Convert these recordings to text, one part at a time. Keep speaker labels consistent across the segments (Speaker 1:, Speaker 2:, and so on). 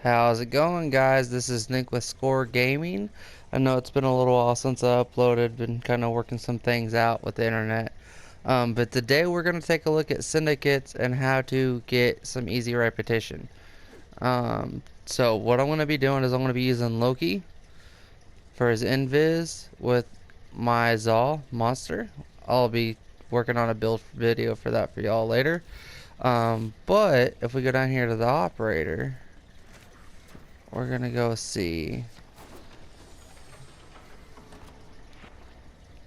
Speaker 1: How's it going, guys? This is Nick with Score Gaming. I know it's been a little while since I uploaded, been kind of working some things out with the internet. But today we're going to take a look at syndicates and how to get some easy repetition. So what I'm going to be doing is I'm going to be using Loki for his invis with my Zal monster. I'll be working on a build video for that for y'all later. But if we go down here to the operator, we're going to go see.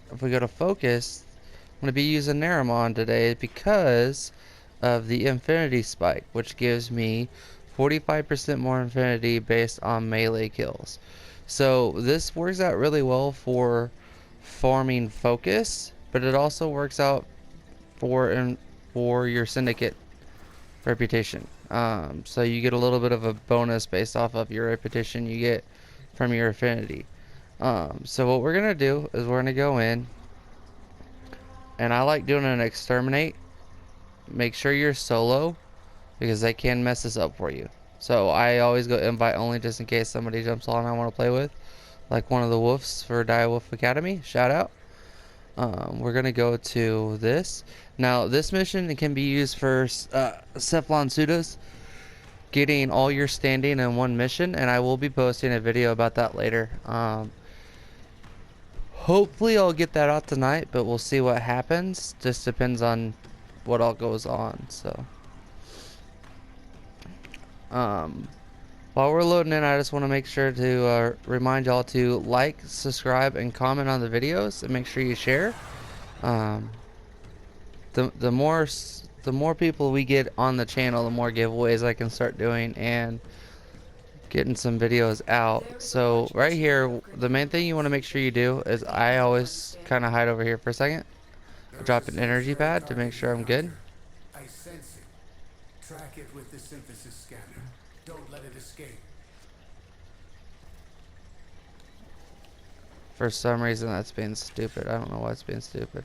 Speaker 1: If we go to focus, I'm going to be using Naramon today because of the infinity spike, which gives me 45% more infinity based on melee kills. So this works out really well for farming focus, but it also works out for your syndicate reputation. So you get a little bit of a bonus based off of your reputation you get from your affinity. So what we're gonna do is we're gonna go in, and I like doing an exterminate. Make sure you're solo because they can mess this up for you. So I always go invite only just in case somebody jumps on I want to play with, like one of the wolves for Dire Wolf Academy. Shout out. We're gonna go to this. Now this mission, it can be used for Cephalon Pseudos, getting all your standing in one mission, and I will be posting a video about that later. Hopefully I'll get that out tonight, but we'll see what happens. Just depends on what all goes on. So while we're loading in, I just want to make sure to remind y'all to like, subscribe, and comment on the videos, and make sure you share. The more people we get on the channel, the more giveaways I can start doing and getting some videos out. So right here, the main thing you want to make sure you do is I always kind of hide over here for a second. I drop an energy pad to make sure I'm good.
Speaker 2: I sense it. Track it with the synthesis scanner. Don't let it escape.
Speaker 1: For some reason that's being stupid. I don't know why it's being stupid.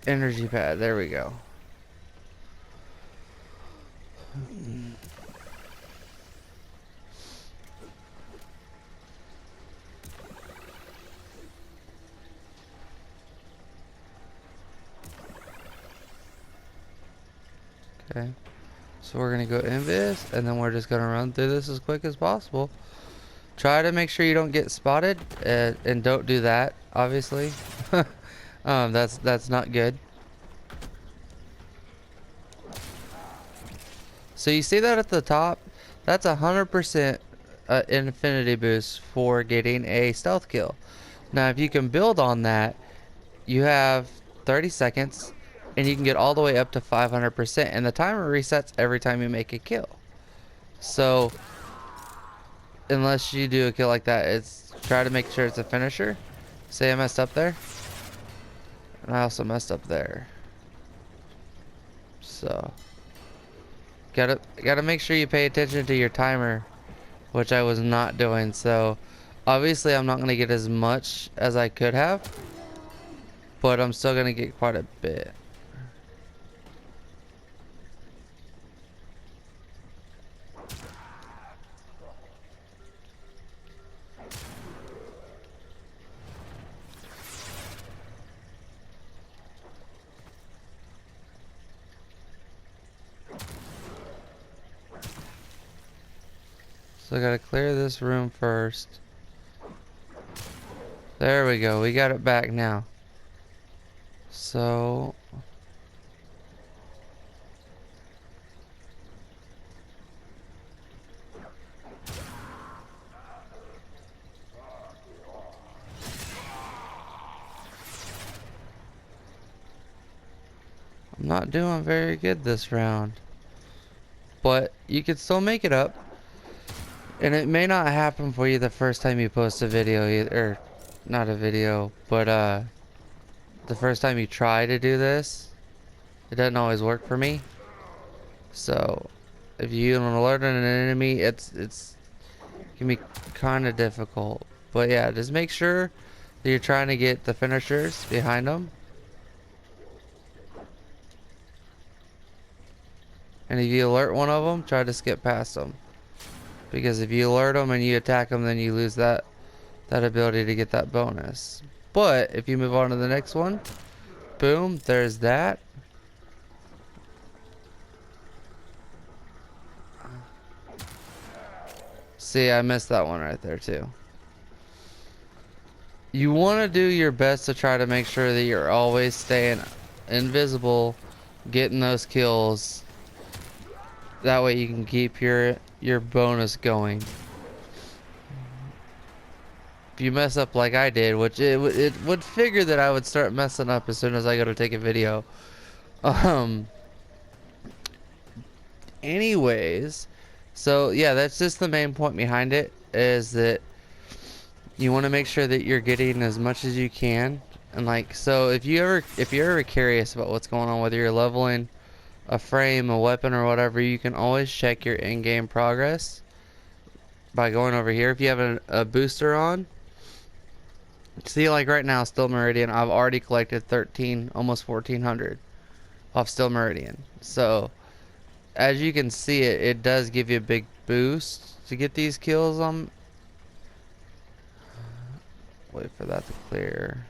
Speaker 1: Energy pad, there we go. Okay, so we're gonna go invis, and then we're just gonna run through this as quick as possible. Try to make sure you don't get spotted, and don't do that, obviously. That's not good. So you see that at the top? That's 100% infinity boost for getting a stealth kill. Now if you can build on that, you have 30 seconds, and you can get all the way up to 500%, and the timer resets every time you make a kill. So unless you do a kill like that, it's try to make sure it's a finisher. Say I messed up there, and I also messed up there. So gotta make sure you pay attention to your timer, which I was not doing. So obviously I'm not gonna get as much as I could have, but I'm still gonna get quite a bit. So I gotta clear this room first. There we go, we got it back now. So I'm not doing very good this round, but you can still make it up. And it may not happen for you the first time you post a video either, or not a video, but the first time you try to do this, it doesn't always work for me. So if you alert an enemy, it can be kind of difficult. But yeah, just make sure that you're trying to get the finishers behind them. And if you alert one of them, try to skip past them. Because if you alert them and you attack them, then you lose that ability to get that bonus. But if you move on to the next one, boom, there's that. See, I missed that one right there too. You want to do your best to try to make sure that you're always staying invisible, getting those kills. That way you can keep your bonus going. If you mess up like I did, which it would figure that I would start messing up as soon as I go to take a video. Um. Anyways, so yeah, that's just the main point behind it, is that you want to make sure that you're getting as much as you can. And like, so if you're ever curious about what's going on, whether you're leveling a frame, a weapon, or whatever, you can always check your in-game progress by going over here. If you have a booster on, see, like right now, Still Meridian, I've already collected 13, almost 1400 off Still Meridian. So as you can see, it does give you a big boost to get these kills on. Wait for that to clear.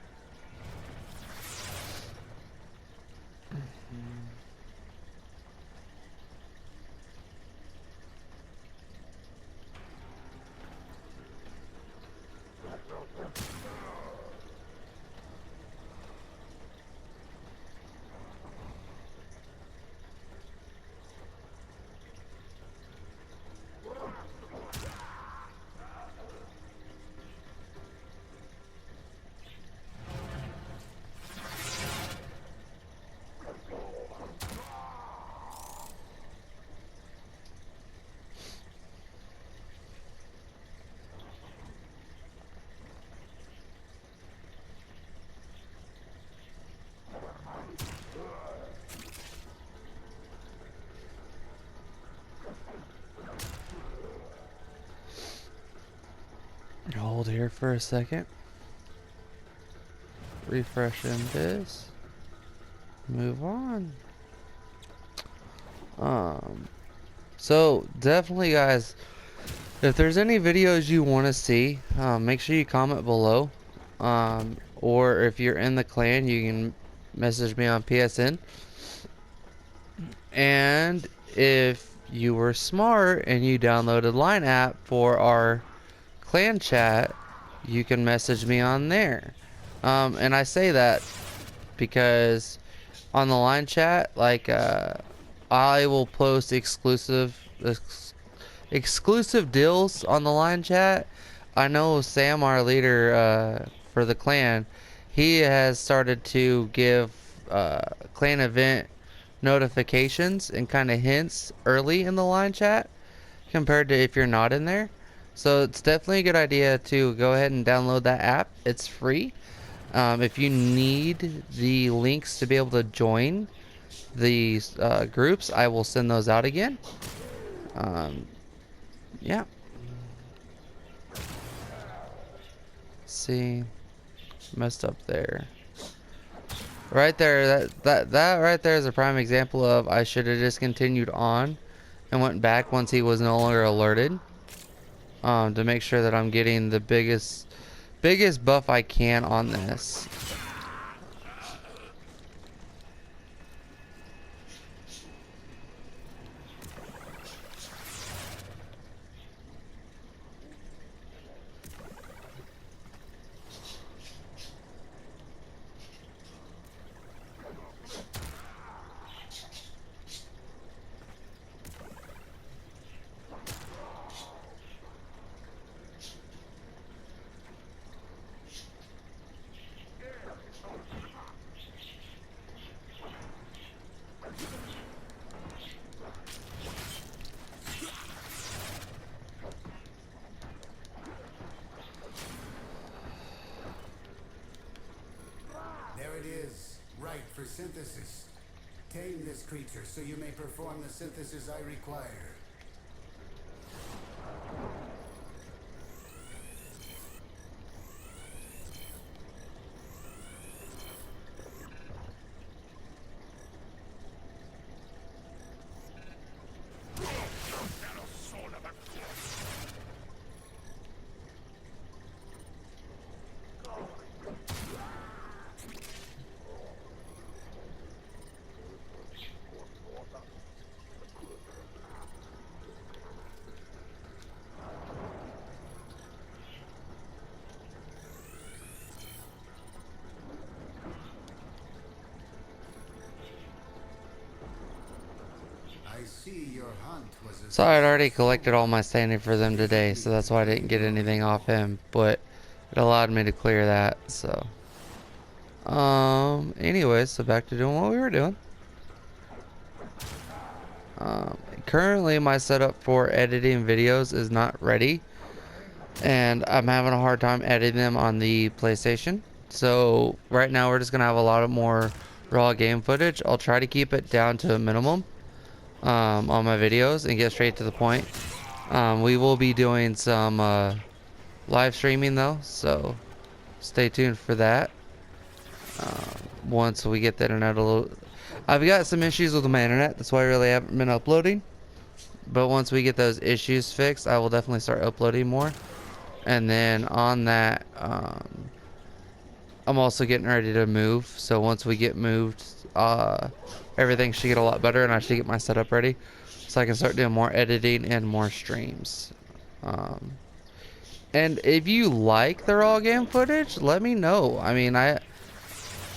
Speaker 1: Hold here for a second. Refreshing this. Move on. So definitely, guys, if there's any videos you want to see, make sure you comment below. Or if you're in the clan, you can message me on PSN. And if you were smart and you downloaded Line app for our clan chat, you can message me on there. And I say that because on the line chat, like, I will post exclusive deals on the line chat. I know Sam, our leader for the clan, he has started to give clan event notifications and kind of hints early in the line chat compared to if you're not in there. So it's definitely a good idea to go ahead and download that app. It's free. If you need the links to be able to join these groups, I will send those out again. Yeah. See, messed up there. Right there, that right there is a prime example of I should have just continued on and went back once he was no longer alerted. To make sure that I'm getting the biggest buff I can on this.
Speaker 2: There it is, right for synthesis. Tame this creature so you may perform the synthesis I require. see your hunt was a
Speaker 1: So I had already
Speaker 2: successful
Speaker 1: collected all
Speaker 2: one.
Speaker 1: my standing for them
Speaker 2: Leave
Speaker 1: today,
Speaker 2: me
Speaker 1: so that's
Speaker 2: to
Speaker 1: why I didn't
Speaker 2: tend
Speaker 1: get
Speaker 2: your
Speaker 1: anything off
Speaker 2: wounds.
Speaker 1: him, but it allowed me to clear that, so. Anyways, so back to doing what we were doing. Currently my setup for editing videos is not ready, and I'm having a hard time editing them on the PlayStation. So right now we're just gonna have a lot of more raw game footage. I'll try to keep it down to a minimum on my videos and get straight to the point. We will be doing some live streaming though, so stay tuned for that. Once we get the internet a little, I've got some issues with my internet, that's why I really haven't been uploading. But once we get those issues fixed, I will definitely start uploading more. And then on that, I'm also getting ready to move. So once we get moved, everything should get a lot better, and I should get my setup ready, so I can start doing more editing and more streams. Um, and if you like the raw game footage, let me know. I mean,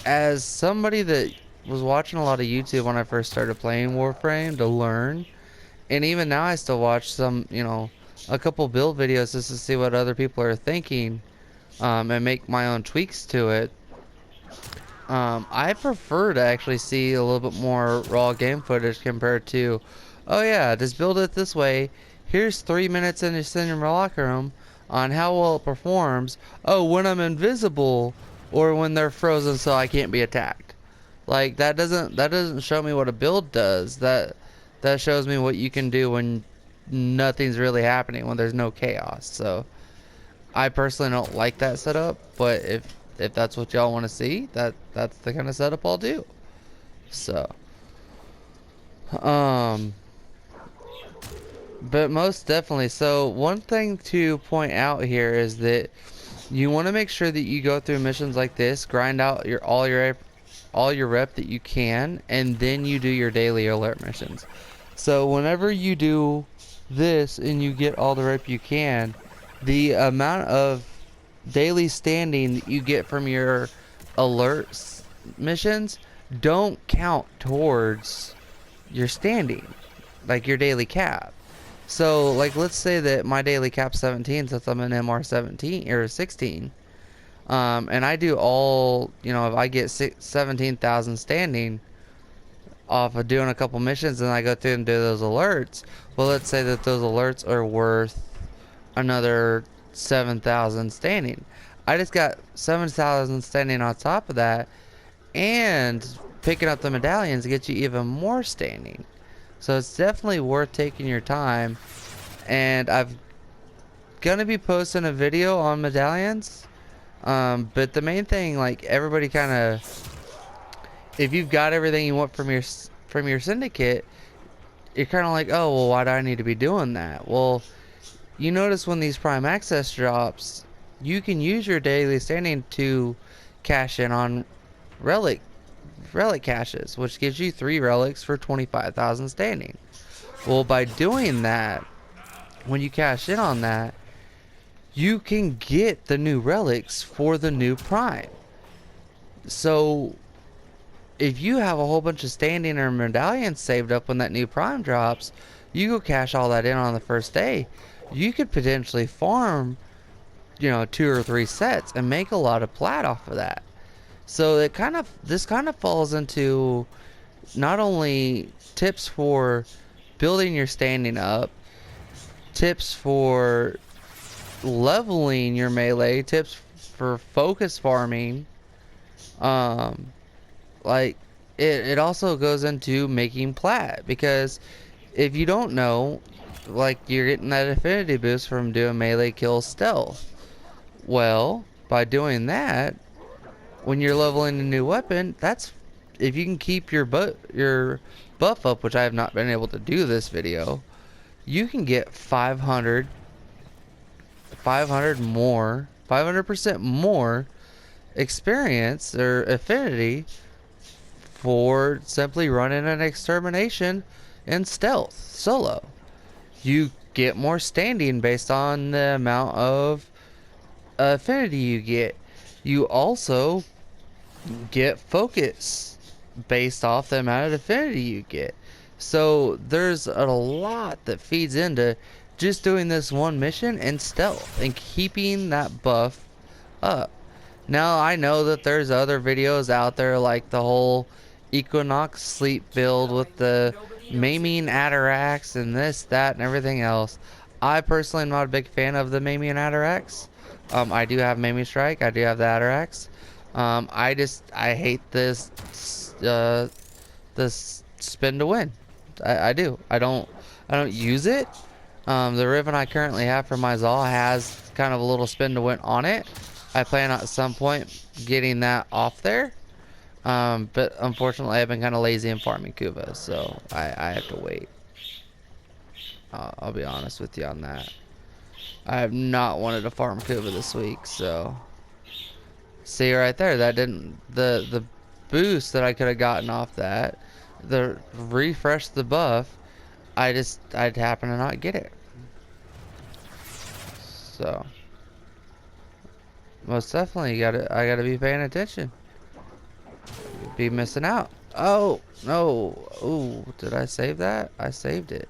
Speaker 1: as somebody that was watching a lot of YouTube when I first started playing Warframe to learn, and even now I still watch some, a couple build videos just to see what other people are thinking, and make my own tweaks to it. I prefer to actually see a little bit more raw game footage compared to, oh yeah, just build it this way. Here's 3 minutes in your locker room on how well it performs. Oh, when I'm invisible or when they're frozen so I can't be attacked. Like that doesn't show me what a build does. That shows me what you can do when nothing's really happening, when there's no chaos. So I personally don't like that setup, but if that's what y'all want to see, that's the kind of setup I'll do. So, um, but most definitely. So one thing to point out here is that you want to make sure that you go through missions like this, grind out all your rep that you can, and then you do your daily alert missions. So whenever you do this and you get all the rep you can, the amount of daily standing that you get from your alerts missions don't count towards your standing, like your daily cap. So, like, let's say that my daily cap's 17 since I'm an MR 17 or 16. And I do all, if I get 17,000 standing off of doing a couple missions and I go through and do those alerts, well, let's say that those alerts are worth another 7,000 standing. I just got 7,000 standing on top of that, and picking up the medallions gets you even more standing. So it's definitely worth taking your time. And I'm gonna be posting a video on medallions. But the main thing, like everybody kind of, if you've got everything you want from your syndicate, you're kind of like, oh well, why do I need to be doing that? Well, you notice when these prime access drops, you can use your daily standing to cash in on relic relic caches, which gives you 3 relics for 25,000 standing. Well, by doing that, when you cash in on that, you can get the new relics for the new prime. So if you have a whole bunch of standing or medallions saved up when that new prime drops, you go cash all that in on the first day. You could potentially farm, 2 or 3 sets and make a lot of plat off of that. So this kind of falls into not only tips for building your standing up, tips for leveling your melee, tips for focus farming. Um, like it also goes into making plat, because if you don't know, like you're getting that affinity boost from doing melee kills stealth. Well, by doing that, when you're leveling a new weapon, that's if you can keep your buff up, which I have not been able to do this video, you can get 500 more, 500% more experience or affinity for simply running an extermination in stealth solo. You get more standing based on the amount of affinity you get. You also get focus based off the amount of affinity you get. So there's a lot that feeds into just doing this one mission and stealth and keeping that buff up. Now I know that there's other videos out there like the whole Equinox sleep build with the maiming Atarax and this, that, and everything else. I personally am not a big fan of the maiming Atarax. I do have maiming strike. I do have the Atarax. I hate this spin to win. I do. I don't use it. The Riven I currently have for my Zal has kind of a little spin to win on it. I plan at some point getting that off there. But unfortunately I've been kind of lazy in farming Kuva, so I have to wait. I'll be honest with you on that. I have not wanted to farm Kuva this week, so see right there, that didn't the boost that I could have gotten off that, the refresh the buff, I'd happen to not get it. So most definitely I gotta be paying attention. Be missing out. Oh no. Ooh, did I save that? I saved it.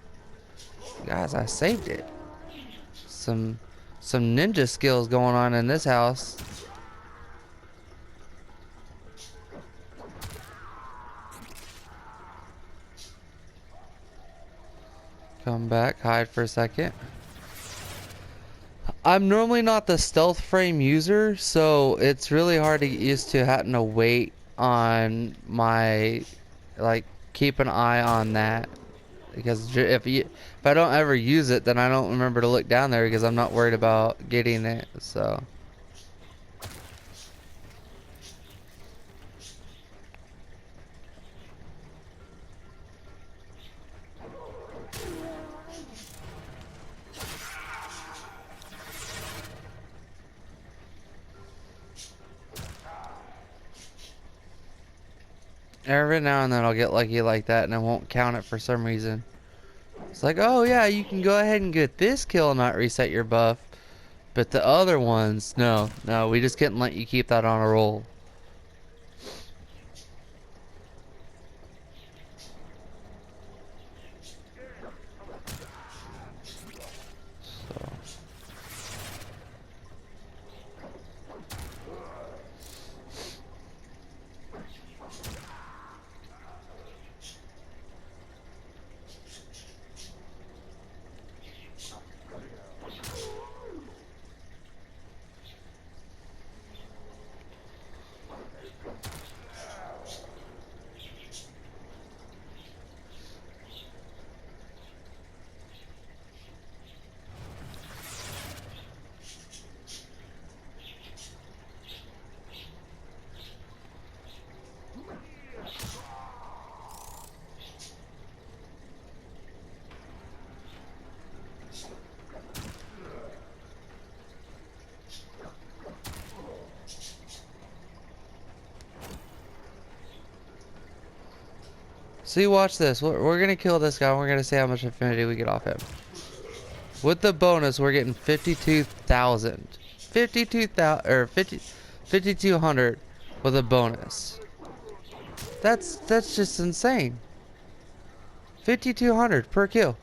Speaker 1: Guys, I saved it. Some ninja skills going on in this house. Come back, hide for a second. I'm normally not the stealth frame user, so it's really hard to get used to having to wait on my, like, keep an eye on that. Because if I don't ever use it, then I don't remember to look down there because I'm not worried about getting it, so. Every now and then I'll get lucky like that and I won't count it for some reason. It's like, oh yeah, you can go ahead and get this kill and not reset your buff. But the other ones, no, we just couldn't let you keep that on a roll. So. See, watch this. We're gonna kill this guy. We're gonna see how much affinity we get off him. With the bonus, we're getting 52,000. 52,000 or 5,200 with a bonus. That's just insane. 5,200 per kill.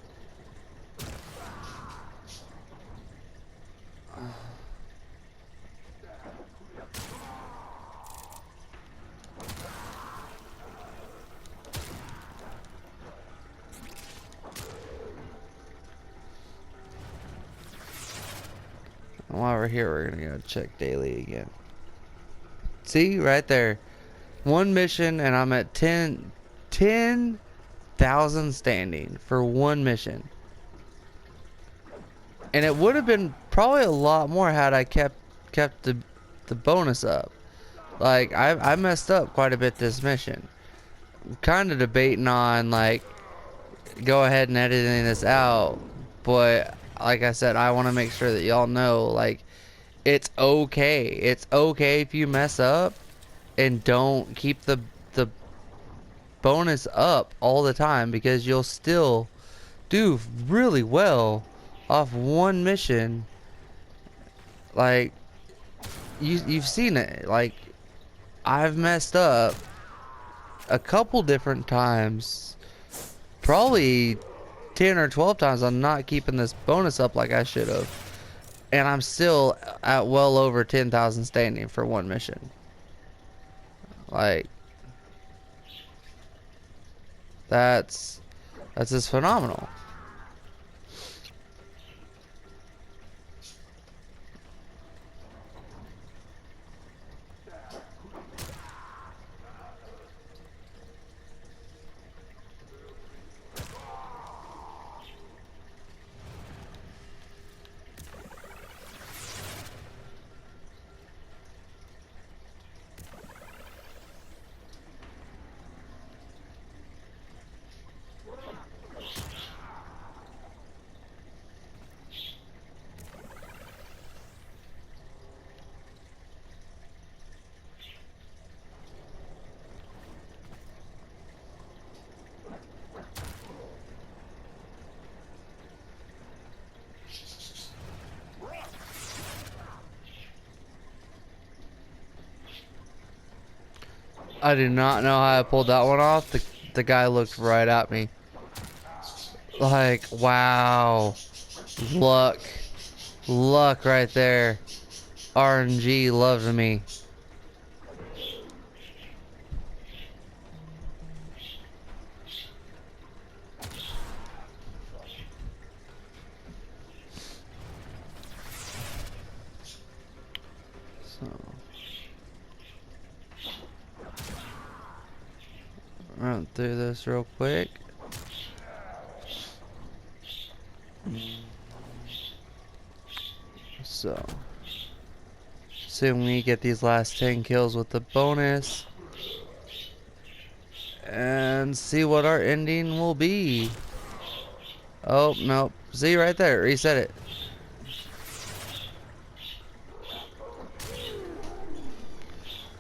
Speaker 1: While we're here, we're gonna go check daily again. See, right there. One mission and I'm at 10,000 standing for one mission. And it would have been probably a lot more had I kept the bonus up. Like, I messed up quite a bit this mission. Kind of debating on, like, go ahead and editing this out, but like I said, I want to make sure that y'all know, like, it's okay. It's okay if you mess up and don't keep the bonus up all the time, because you'll still do really well off one mission. Like, you've seen it. Like, I've messed up a couple different times probably 10 or 12 times on not keeping this bonus up like I should have. And I'm still at well over 10,000 standing for one mission. Like, that's just phenomenal. I do not know how I pulled that one off. The guy looked right at me. Like, wow. Luck. Luck right there. RNG loved me. So, run through this real quick. So, soon we get these last 10 kills with the bonus. And see what our ending will be. Oh, nope. See right there. Reset it.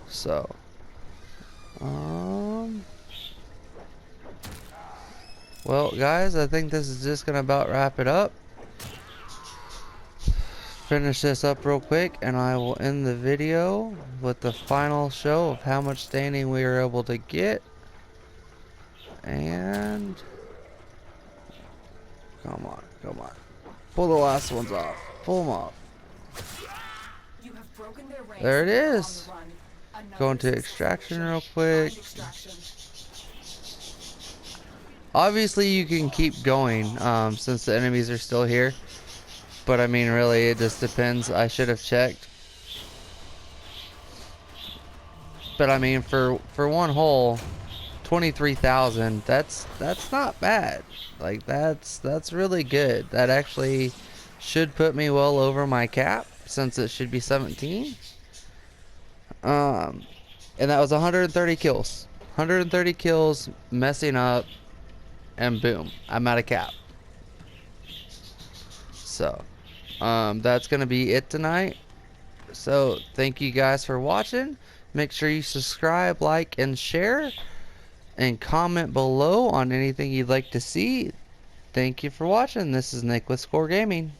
Speaker 1: So, well, guys, I think this is just gonna about wrap it up. Finish this up real quick, and I will end the video with the final show of how much standing we were able to get. And come on, come on. Pull the last ones off. Pull them off.
Speaker 3: You have broken their ranks.
Speaker 1: There it is.
Speaker 3: On the run.
Speaker 1: Going to extraction real quick. Obviously, you can keep going since the enemies are still here. But I mean, really, it just depends. I should have checked. But I mean, for one hole, 23,000. That's not bad. Like that's really good. That actually should put me well over my cap since it should be 17. And that was 130 kills. 130 kills, messing up, and boom, I'm out of cap. So, that's gonna be it tonight. So, thank you guys for watching. Make sure you subscribe, like, and share, and comment below on anything you'd like to see. Thank you for watching. This is Nick with Score Gaming.